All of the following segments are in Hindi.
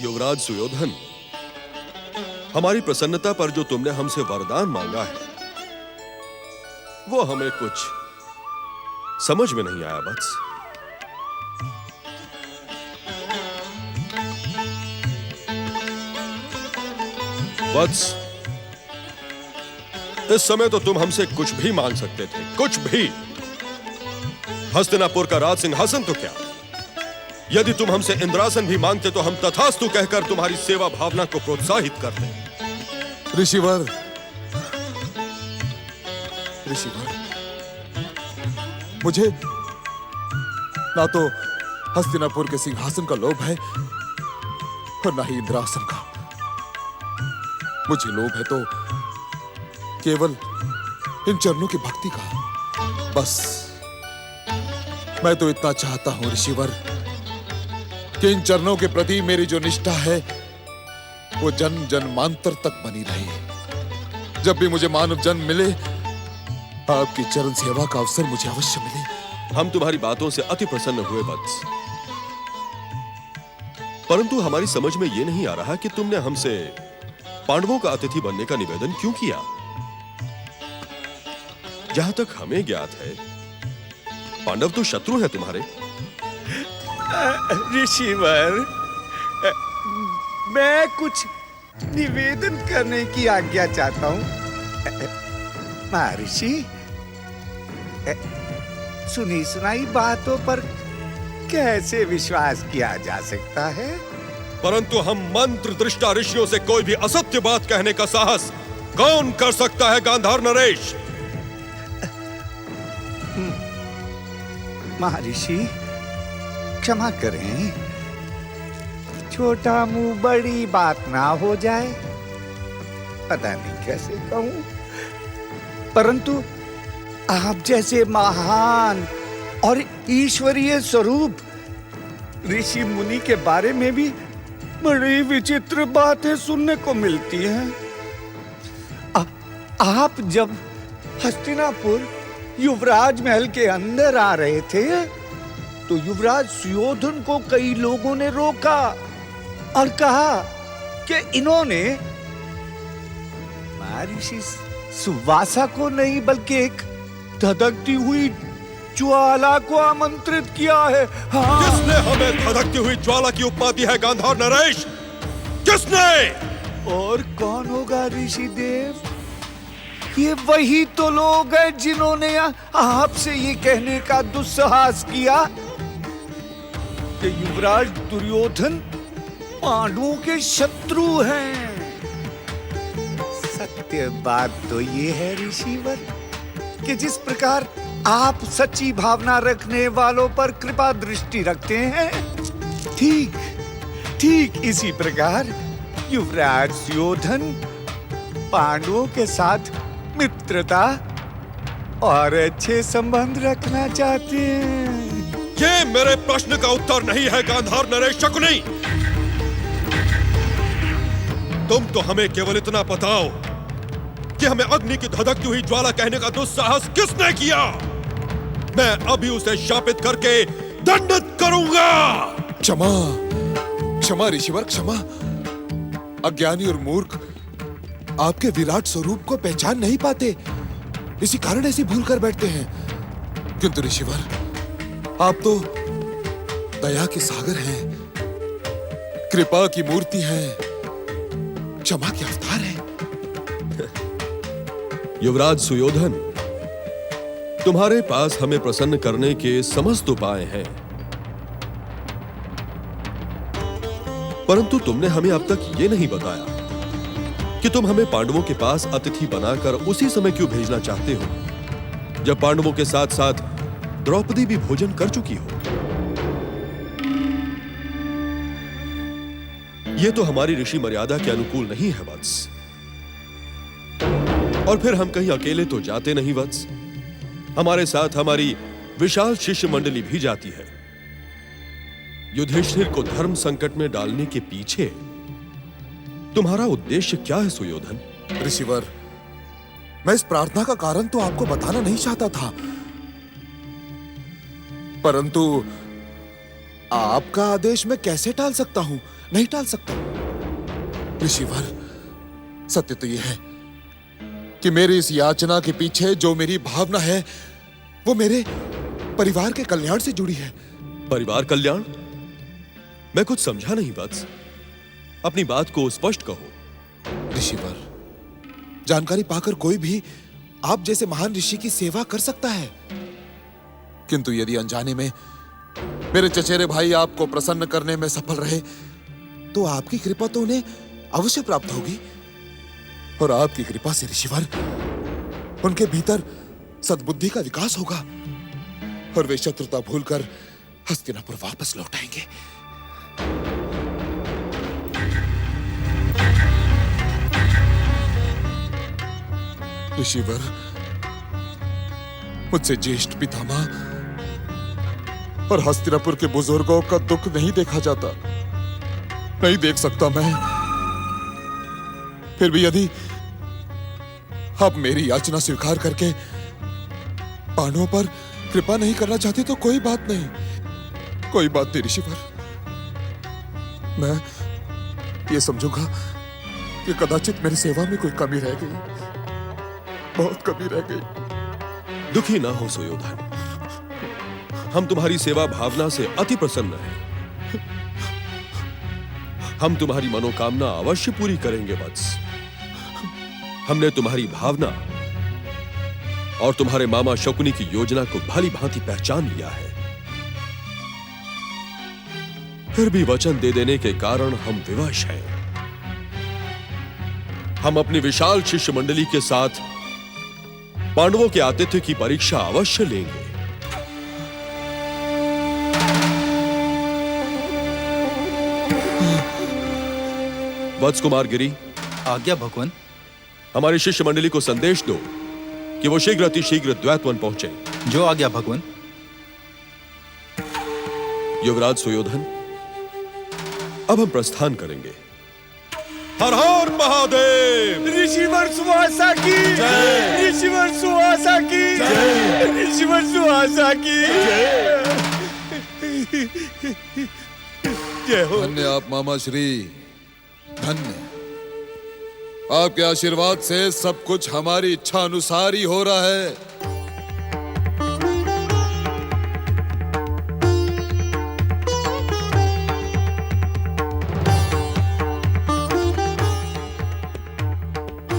युवराज सुयोधन, हमारी प्रसन्नता पर जो तुमने हमसे वरदान मांगा है वो हमें कुछ समझ में नहीं आया वत्स। वत्स, इस समय तो तुम हमसे कुछ भी मांग सकते थे, कुछ भी। हस्तिनापुर का राज सिंहासन तो क्या, यदि तुम हमसे इंद्रासन भी मांगते तो हम तथास्तु कहकर तुम्हारी सेवा भावना को प्रोत्साहित करते। ऋषिवर, मुझे ना तो हस्तिनापुर के सिंहासन का लोभ है और ना ही इंद्रासन का। मुझे लोभ है तो केवल इन चरणों की भक्ति का, बस। मैं तो इतना चाहता हूं ऋषिवर कि इन चरणों के प्रति मेरी जो निष्ठा है वो जन्म जन्मांतर तक बनी रहे। जब भी मुझे मानव जन्म मिले, आपकी चरण सेवा का अवसर मुझे अवश्य मिले। हम तुम्हारी बातों से अति प्रसन्न हुए वत्स, परंतु हमारी समझ में यह नहीं आ रहा कि तुमने हमसे पांडवों का अतिथि बनने का निवेदन क्यों किया। जहां तक हमें ज्ञात है, पांडव तो शत्रु है तुम्हारे। ऋषिवर, मैं कुछ निवेदन करने की आज्ञा चाहता हूं। महर्षि, सुनी सुनाई बातों पर कैसे विश्वास किया जा सकता है? परंतु हम मंत्र दृष्टा ऋषियों से कोई भी असत्य बात कहने का साहस कौन कर सकता है गांधार नरेश? महर्षि, क्षमा करें, छोटा मुंह बड़ी बात ना हो जाए। पता नहीं कैसे कहूं, परंतु आप जैसे महान और ईश्वरीय स्वरूप ऋषि मुनि के बारे में भी बड़ी विचित्र बातें सुनने को मिलती हैं। आप जब हस्तिनापुर युवराज महल के अंदर आ रहे थे तो युवराज सुयोधन को कई लोगों ने रोका और कहा कि इन्होंने महर्षि सुवासा को नहीं बल्कि एक धधकती हुई ज्वाला को आमंत्रित किया है। हाँ। किसने हमें धधकती हुई ज्वाला की उपाधि है गांधार नरेश? किसने? और कौन होगा ऋषि देव? ये वही तो लोग हैं जिन्होंने आपसे ये कहने का दुस्साहस किया कि युवराज दुर्योधन पांडवों के शत्रु हैं। सत्य बात तो ये है ऋषिवर कि जिस प्रकार आप सच्ची भावना रखने वालों पर कृपा दृष्टि रखते हैं, ठीक इसी प्रकार युवराज सुयोधन पांडवों के साथ मित्रता और अच्छे संबंध रखना चाहते हैं। ये मेरे प्रश्न का उत्तर नहीं है गांधार नरेश शकुनी। तुम तो हमें केवल इतना बताओ कि हमें अग्नि की धधकती हुई ज्वाला कहने का दुस्साहस किसने किया? मैं अभी उसे शापित करके दंडित करूंगा। क्षमा, क्षमा ऋषिवर, क्षमा। अज्ञानी और मूर्ख आपके विराट स्वरूप को पहचान नहीं पाते, इसी कारण ऐसी भूल कर बैठते हैं। किंतु ऋषिवर, आप तो दया के सागर हैं, कृपा की मूर्ति हैं, क्षमा के अवतार हैं। युवराज सुयोधन, तुम्हारे पास हमें प्रसन्न करने के समस्त उपाय हैं, परंतु तुमने हमें अब तक ये नहीं बताया कि तुम हमें पांडवों के पास अतिथि बनाकर उसी समय क्यों भेजना चाहते हो जब पांडवों के साथ साथ द्रौपदी भी भोजन कर चुकी हो। यह तो हमारी ऋषि मर्यादा के अनुकूल नहीं है वत्स। और फिर हम कहीं अकेले तो जाते नहीं वत्स, हमारे साथ हमारी विशाल शिष्य मंडली भी जाती है। युधिष्ठिर को धर्म संकट में डालने के पीछे तुम्हारा उद्देश्य क्या है सुयोधन? ऋषिवर, मैं इस प्रार्थना का कारण तो आपको बताना नहीं चाहता था, परंतु आपका आदेश मैं कैसे टाल सकता हूं? नहीं टाल सकता। ऋषिवर, सत्य तो यह है कि मेरी इस याचना के पीछे जो मेरी भावना है वो मेरे परिवार के कल्याण से जुड़ी है। परिवार कल्याण? मैं कुछ समझा नहीं वत्स, अपनी बात को स्पष्ट कहो। ऋषिवर, जानकारी पाकर कोई भी आप जैसे महान ऋषि की सेवा कर सकता है, किंतु यदि अनजाने में मेरे चचेरे भाई आपको प्रसन्न करने में सफल रहे तो आपकी कृपा तो उन्हें अवश्य प्राप्त होगी। और आपकी कृपा से ऋषिवर, उनके भीतर सद्बुद्धि का विकास होगा और वे शत्रुता भूलकर हस्तिनापुर वापस लौट आएंगे। ऋषिवर, मुझसे ज्येष्ठ पितामह और हस्तिनापुर के बुजुर्गों का दुख नहीं देखा जाता, नहीं देख सकता मैं। फिर भी यदि आप मेरी याचना स्वीकार करके पांडवों पर कृपा नहीं करना चाहते तो कोई बात नहीं, कोई बात नहीं ऋषिवर। मैं ये समझूंगा कि कदाचित मेरी सेवा में कोई कमी रह गई, बहुत कमी रह गई। दुखी ना हो सुयोधन, हम तुम्हारी सेवा भावना से अति प्रसन्न हैं। हम तुम्हारी मनोकामना अवश्य पूरी करेंगे वत्स। हमने तुम्हारी भावना और तुम्हारे मामा शकुनी की योजना को भली भांति पहचान लिया है। फिर भी वचन दे देने के कारण हम विवश हैं। हम अपनी विशाल शिष्य मंडली के साथ पांडवों के आतिथ्य की परीक्षा अवश्य लेंगे। वत्स कुमार गिरी, आज्ञा भगवान। हमारी शिष्य मंडली को संदेश दो कि वो शीघ्र अतिशीघ्र द्वैतवन पहुंचे। जो आज्ञा भगवान। युवराज सुयोधन, अब हम प्रस्थान करेंगे। हर हर महादेव! ऋषिवर सुहासा की जय! ऋषिवर सुहासा की जय! ऋषिवर सुहासा की जय हो। धन्य आप मामा श्री, धन्य। आपके आशीर्वाद से सब कुछ हमारी इच्छा अनुसार ही हो रहा है।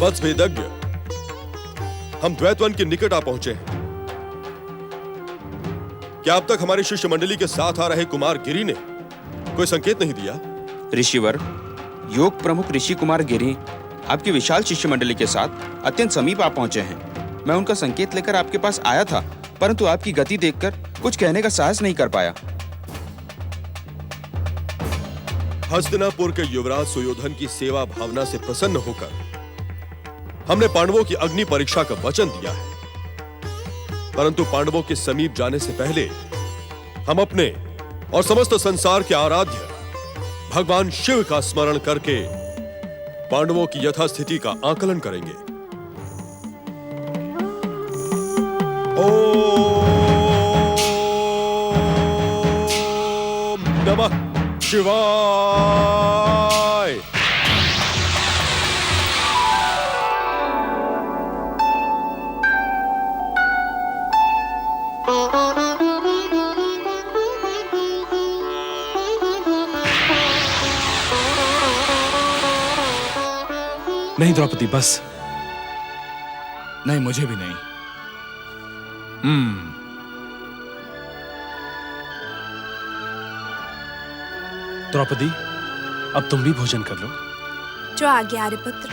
वत्स वेदज्ञ, हम द्वैतवन के निकट आ पहुंचे हैं। क्या अब तक हमारी शिष्य मंडली के साथ आ रहे कुमार गिरी ने कोई संकेत नहीं दिया? ऋषिवर, योग प्रमुख ऋषि कुमार गिरी आपकी विशाल शिष्य मंडली के साथ अत्यंत समीप आ पहुंचे हैं। मैं उनका संकेत लेकर आपके पास आया था, परंतु आपकी गति देखकर कुछ कहने का साहस नहीं कर पाया। हस्तिनापुर के युवराज सुयोधन की सेवा भावना से प्रसन्न होकर हमने पांडवों की अग्नि परीक्षा का वचन दिया है, परंतु पांडवों के समीप जाने से पहले हम अपने और समस्त संसार के आराध्य भगवान शिव का स्मरण करके पांडवों की यथास्थिति का आकलन करेंगे। ओम नमः शिवाय। नहीं द्रौपदी, बस नहीं, मुझे भी नहीं। द्रौपदी, अब तुम भी भोजन कर लो। जो आज्ञा आर्यपुत्र।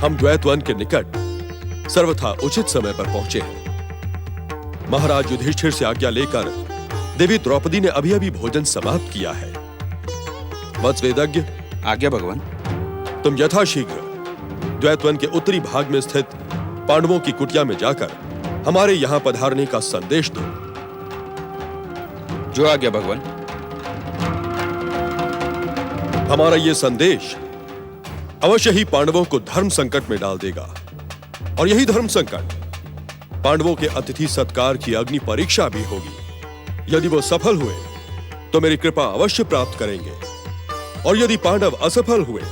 हम द्वैतवन के निकट सर्वथा उचित समय पर पहुंचे हैं। महाराज युधिष्ठिर से आज्ञा लेकर देवी द्रौपदी ने अभी अभी भोजन समाप्त किया है। वत्स वेदज्ञ, आज्ञा भगवान। तुम यथाशीघ्र द्वैतवन के उत्तरी भाग में स्थित पांडवों की कुटिया में जाकर हमारे यहां पधारने का संदेश दो। जो आज्ञा भगवान। हमारा यह संदेश अवश्य ही पांडवों को धर्म संकट में डाल देगा, और यही धर्म संकट पांडवों के अतिथि सत्कार की अग्नि परीक्षा भी होगी। यदि वो सफल हुए तो मेरी कृपा अवश्य प्राप्त करेंगे, और यदि पांडव असफल हुए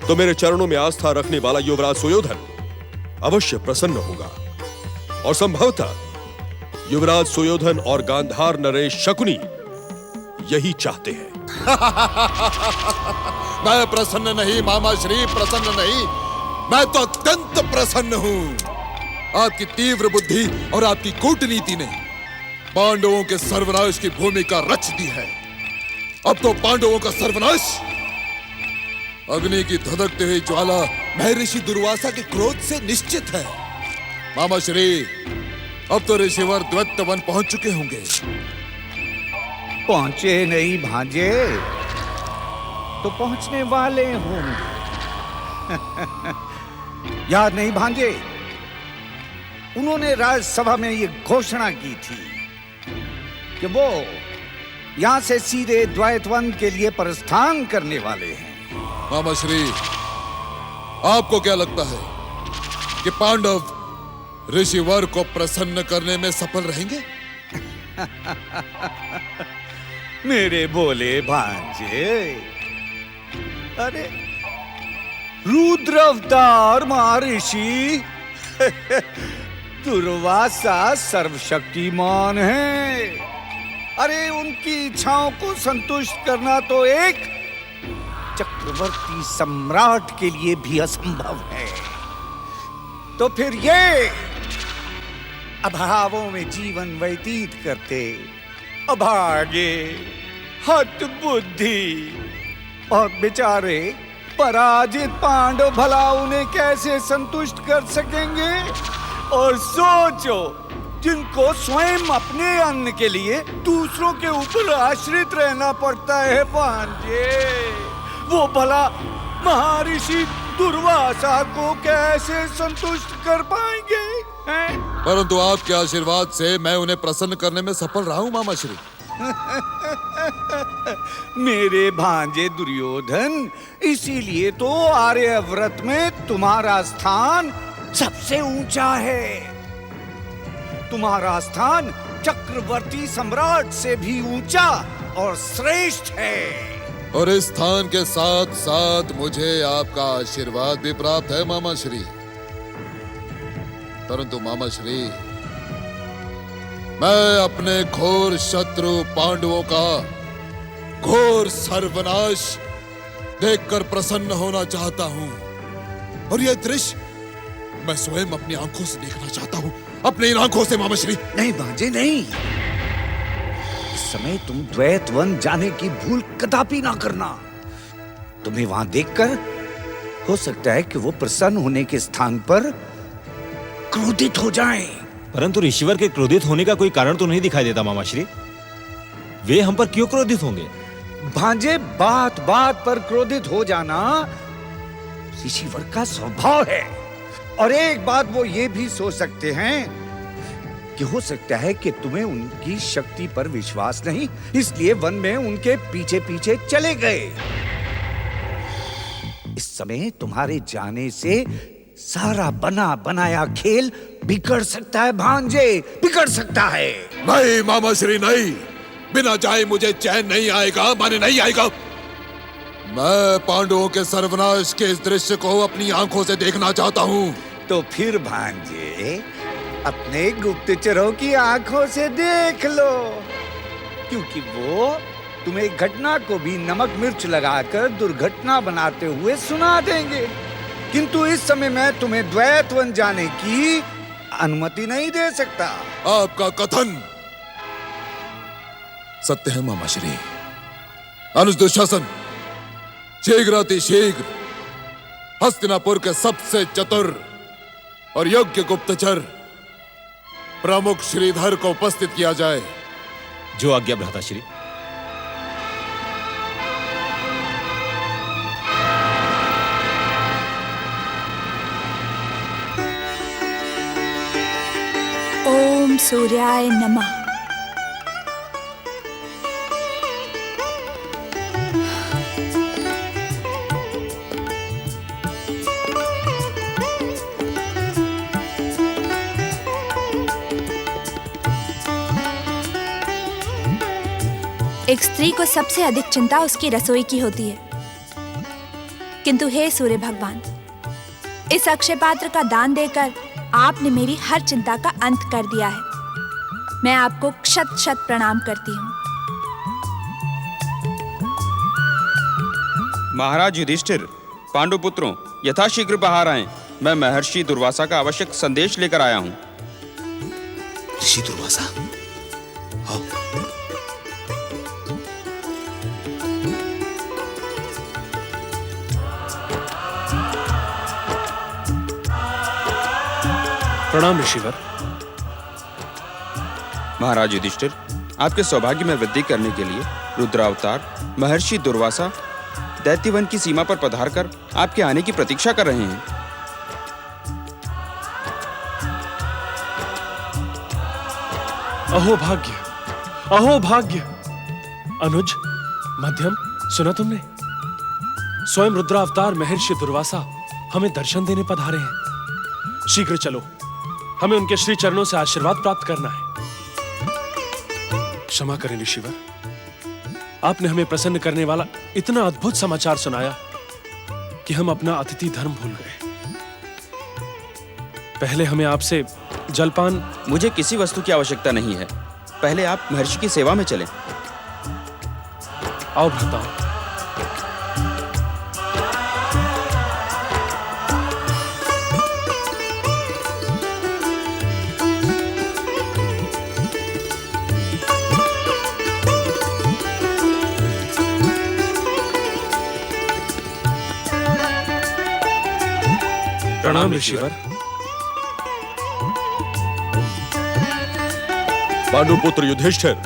तो मेरे चरणों में आस्था रखने वाला युवराज सुयोधन अवश्य प्रसन्न होगा। और संभवतः युवराज सुयोधन और गांधार नरेश शकुनी यही चाहते हैं। मैं प्रसन्न नहीं मामा श्री, प्रसन्न नहीं। मैं तो अत्यंत प्रसन्न हूं। आपकी तीव्र बुद्धि और आपकी कूटनीति ने पांडवों के सर्वनाश की भूमिका रच दी है। अब तो पांडवों का सर्वनाश अग्नि की धधकती हुई ज्वाला महर्षि दुर्वासा के क्रोध से निश्चित है। मामा श्री, अब तो ऋषिवर द्वैत वन पहुंच चुके होंगे। पहुंचे नहीं भांजे, तो पहुंचने वाले होंगे। याद नहीं भांजे, उन्होंने राज्यसभा में ये घोषणा की थी कि वो यहां से सीधे द्वैतवन के लिए प्रस्थान करने वाले हैं। मामा श्री, आपको क्या लगता है कि पांडव ऋषिवर को प्रसन्न करने में सफल रहेंगे? मेरे बोले भांजे, अरे रुद्र अवतार महर्षि दुर्वासा सर्वशक्तिमान है। अरे उनकी इच्छाओं को संतुष्ट करना तो एक चक्रवर्ती सम्राट के लिए भी असंभव है। तो फिर ये अभावों में जीवन व्यतीत करते अभागे, हठ बुद्धि और बेचारे पराजित पांडव भला उन्हें कैसे संतुष्ट कर सकेंगे? और सोचो, जिनको स्वयं अपने अन्न के लिए दूसरों के ऊपर आश्रित रहना पड़ता है भांजे, वो भला महर्षि दुर्वासा को कैसे संतुष्ट कर पाएंगे? हैं? परंतु आपके आशीर्वाद से मैं उन्हें प्रसन्न करने में सफल रहा हूं मामा श्री। मेरे भांजे दुर्योधन, इसीलिए तो आर्यव्रत में तुम्हारा स्थान सबसे ऊंचा है। तुम्हारा स्थान चक्रवर्ती सम्राट से भी ऊंचा और श्रेष्ठ है। और इस स्थान के साथ साथ मुझे आपका आशीर्वाद भी प्राप्त है मामा श्री। परंतु मामा श्री, मैं अपने घोर शत्रु पांडवों का घोर सर्वनाश देखकर प्रसन्न होना चाहता हूं। और यह दृश्य मैं स्वयं अपनी आंखों से देखना चाहता हूं, अपनी इन आंखों से मामा श्री। नहीं भांजे नहीं, इस समय तुम द्वैतवन जाने की भूल कदापि ना करना। तुम्हें वहां देखकर हो सकता है कि वो प्रसन्न होने के स्थान पर क्रोधित हो जाएं। परंतु ऋषिवर के क्रोधित होने का कोई कारण तो नहीं दिखाई देता मामा श्री। वे हम पर क्यों क्रोधित होंगे? भांजे, बात बात पर क्रोधित हो जाना ऋषिवर का स्वभाव है। और एक बात वो ये भी सोच सकते हैं कि हो सकता है कि तुम्हें उनकी शक्ति पर विश्वास नहीं, इसलिए वन में उनके पीछे पीछे चले गए। इस समय तुम्हारे जाने से सारा बना बनाया खेल बिगड़ सकता है भांजे, बिगड़ सकता है। नहीं मामा श्री, नहीं। बिना जाए मुझे चैन नहीं आएगा, माने नहीं आएगा। मैं पांडवों के सर्वनाश के इस दृश्य को अपनी आंखों से देखना चाहता हूँ। तो फिर भांजे, अपने गुप्तचरों की आंखों से देख लो, क्योंकि वो तुम्हें घटना को भी नमक मिर्च लगाकर दुर्घटना बनाते हुए सुना देंगे। किंतु इस समय मैं तुम्हें द्वैतवन जाने की अनुमति नहीं दे सकता। आपका कथन सत्य है मामा श्री। अनुज दुशासन शीघ्रातिशीघ्र हस्तिनापुर के सबसे चतुर और योग्य गुप्तचर प्रमुख श्रीधर को उपस्थित किया जाए। जो आज्ञा भ्राता श्री। ओम सूर्याय नमः। एक स्त्री को सबसे अधिक चिंता उसकी रसोई की होती है, किंतु हे सूर्य भगवान, इस अक्षय पात्र का दान देकर आपने मेरी हर चिंता का अंत कर दिया है। मैं आपको शत शत प्रणाम करती हूँ। महाराज युधिष्ठिर, पांडुपुत्रों, यथाशीघ्र बाहर आएं। मैं महर्षि दुर्वासा का आवश्यक संदेश लेकर आया हूँ। ऋषि दुर्वासा, हाँ। प्रणाम ऋषिवर। महाराज युधिष्ठिर, आपके सौभाग्य में वृद्धि करने के लिए रुद्रावतार महर्षि दुर्वासा दैत्यवन की सीमा पर पधारकर आपके आने की प्रतीक्षा कर रहे हैं। अहो भाग्य, अहो भाग्य। अनुज, मध्यम, सुना तुमने? स्वयं रुद्रावतार महर्षि दुर्वासा हमें दर्शन देने पधारे हैं। शीघ्र चलो, हमें उनके श्री चरणों से आशीर्वाद प्राप्त करना है। क्षमा करें ऋषिवर, आपने हमें प्रसन्न करने वाला इतना अद्भुत समाचार सुनाया कि हम अपना अतिथि धर्म भूल गए। पहले हमें आपसे जलपान। मुझे किसी वस्तु की आवश्यकता नहीं है। पहले आप महर्षि की सेवा में चलें। आओ भ्राताओं। प्रणाम ऋषिवर। पांडुपुत्र युधिष्ठिर,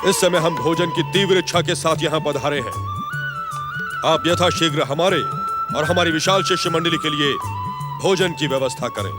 इस समय हम भोजन की तीव्र इच्छा के साथ यहाँ पधारे हैं। आप यथाशीघ्र हमारे और हमारी विशाल शिष्य मंडली के लिए भोजन की व्यवस्था करें।